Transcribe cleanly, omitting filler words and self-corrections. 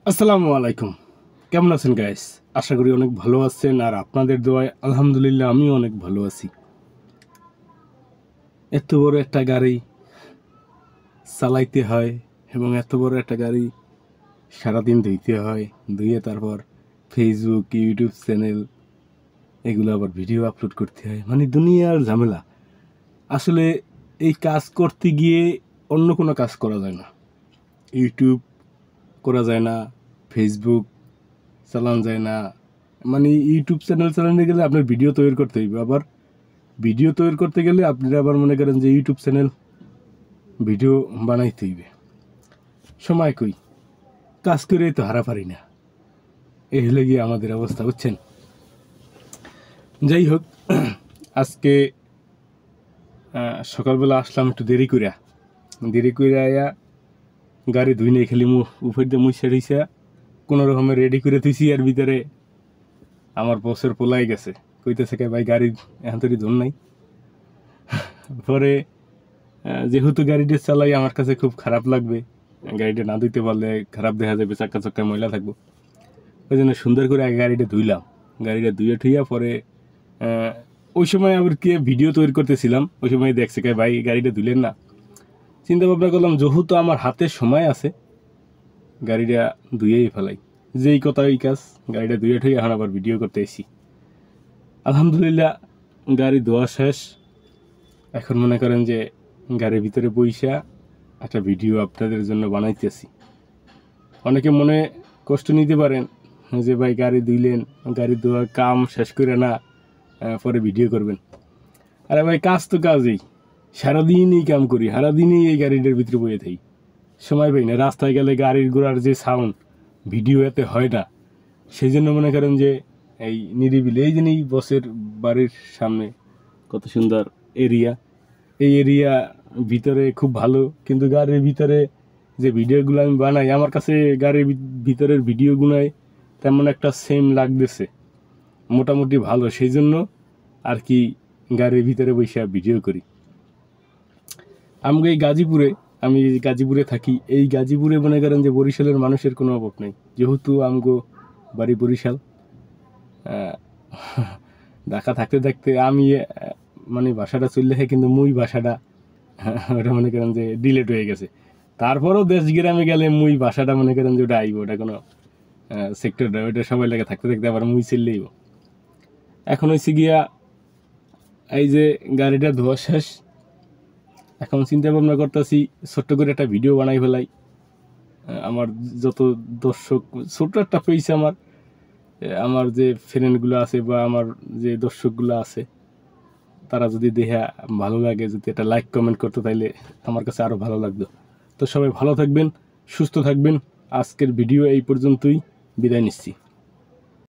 আসসালামু আলাইকুম। কেমন আছেন গাইস? আশা করি অনেক ভালো আছেন, আর আপনাদের দোয়ায় আলহামদুলিল্লাহ আমিও অনেক ভালো আছি। এত বড় একটা গাড়ি চালাইতে হয় এবং এত বড় একটা গাড়ি সারাদিন ধুইতে হয়, ধুয়ে তারপর ফেসবুক, ইউটিউব চ্যানেল এগুলো আবার ভিডিও আপলোড করতে হয়, মানে দুনিয়ার ঝামেলা। আসলে এই কাজ করতে গিয়ে অন্য কোনো কাজ করা যায় না। ইউটিউব করা যায় না, ফেসবুক চালান যায় না, মানে ইউটিউব চ্যানেল চালাতে গেলে আপনার ভিডিও তৈরি করতে হইবে, আবার ভিডিও তৈরি করতে গেলে আপনারা আবার মনে করেন যে ইউটিউব চ্যানেল ভিডিও বানাইতে হইবে। সময় কই, কাজ করেই তো হারা পারি না। এই হলে গিয়ে আমাদের অবস্থা, বুঝছেন? যাই হোক, আজকে সকালবেলা আসলাম একটু দেরি করে আয়া গাড়ি ধুই নেই, খালি উপর দিয়ে মুছে টুইছা কোনো রকমের রেডি করে থুইছি। আর ভিতরে আমার বসের পোলাই গেছে, কইতেছে কে ভাই গাড়ি এখন তৈরি ধুন নাই। পরে যেহেতু গাড়িটা চালাই আমার কাছে খুব খারাপ লাগবে, গাড়িটা না ধুইতে পারলে খারাপ দেখা যাবে, চাক্কা চাক্কা ময়লা থাকবো। ওই জন্য সুন্দর করে আগে গাড়িটা ধুইলাম। গাড়িটা ধুয়ে ঠুইয়া পরে ওই সময় আবার কে ভিডিও তৈরি করতেছিলাম, ওই সময় দেখছে কে ভাই গাড়িটা ধুলেন না। চিন্তা ভাবনা করলাম যেহেতু আমার হাতে সময় আছে গাড়িটা ধুয়েই ফেলাই, যেই কথা ওই কাজ। গাড়িটা ধুয়ে ঠুয়ে এখন আবার ভিডিও করতে এসেছি। আলহামদুলিল্লাহ গাড়ি ধোয়া শেষ। এখন মনে করেন যে গাড়ির ভিতরে বইসা একটা ভিডিও আপনাদের জন্য বানাইতেছি। অনেকে মনে কষ্ট নিতে পারেন যে ভাই গাড়ি ধুইলেন, গাড়ি ধোয়ার কাম শেষ করে না পরে ভিডিও করবেন। আরে ভাই কাজ তো কাজই, সারাদিনই কাম করি, সারাদিনই এই গাড়িটার ভিতরে বইয়ে থাকি, সময় পাই না। রাস্তায় গেলে গাড়ির ঘোড়ার যে সাউন্ড ভিডিও এতে হয় না, সেই জন্য মনে করেন যে এই নিরিবিলি, এই জন্যই বসের বাড়ির সামনে কত সুন্দর এরিয়া, এই এরিয়া ভিতরে খুব ভালো। কিন্তু গাড়ির ভিতরে যে ভিডিওগুলো আমি বানাই, আমার কাছে গাড়ির ভিতরের ভিডিওগুলোয় তেমন একটা সেম লাগতেছে, মোটামুটি ভালো। সেই জন্য আর কি গাড়ির ভিতরে বসে ভিডিও করি। এই আমি গাজীপুরে থাকি। এই গাজীপুরে মনে করেন যে বরিশালের মানুষের কোনো অভাব নেই, যেহেতু আমগো বাড়ি বরিশাল। ঢাকা থাকতে থাকতে আমি মানে ভাষাটা চললে হয়, কিন্তু মুই ভাষাটা ওটা মনে করেন যে ডিলেট হয়ে গেছে। তারপরও দেশ গ্রামে গেলে মুই ভাষাটা মনে করেন যে ওটা আইব, ওটা কোনো সেক্টর নয়, ওটা সবাই লাগে থাকতে থাকতে আবার মুই চললেইব। এখন হয়েছে গিয়া এই যে গাড়িটা ধোয়া শেষ, এখন চিন্তা ভাবনা করতেছি ছোট্ট করে একটা ভিডিও বানাই ফেলাই। আমার যত দর্শক, ছোট্ট একটা পেজ, আমার যে ফ্রেন্ডগুলো আছে বা আমার যে দর্শকগুলো আছে, তারা যদি দেখা ভালো লাগে, যদি একটা লাইক কমেন্ট করতো, তাইলে আমার কাছে আরও ভালো লাগতো। তো সবাই ভালো থাকবেন, সুস্থ থাকবেন। আজকের ভিডিও এই পর্যন্তই, বিদায় নিচ্ছি।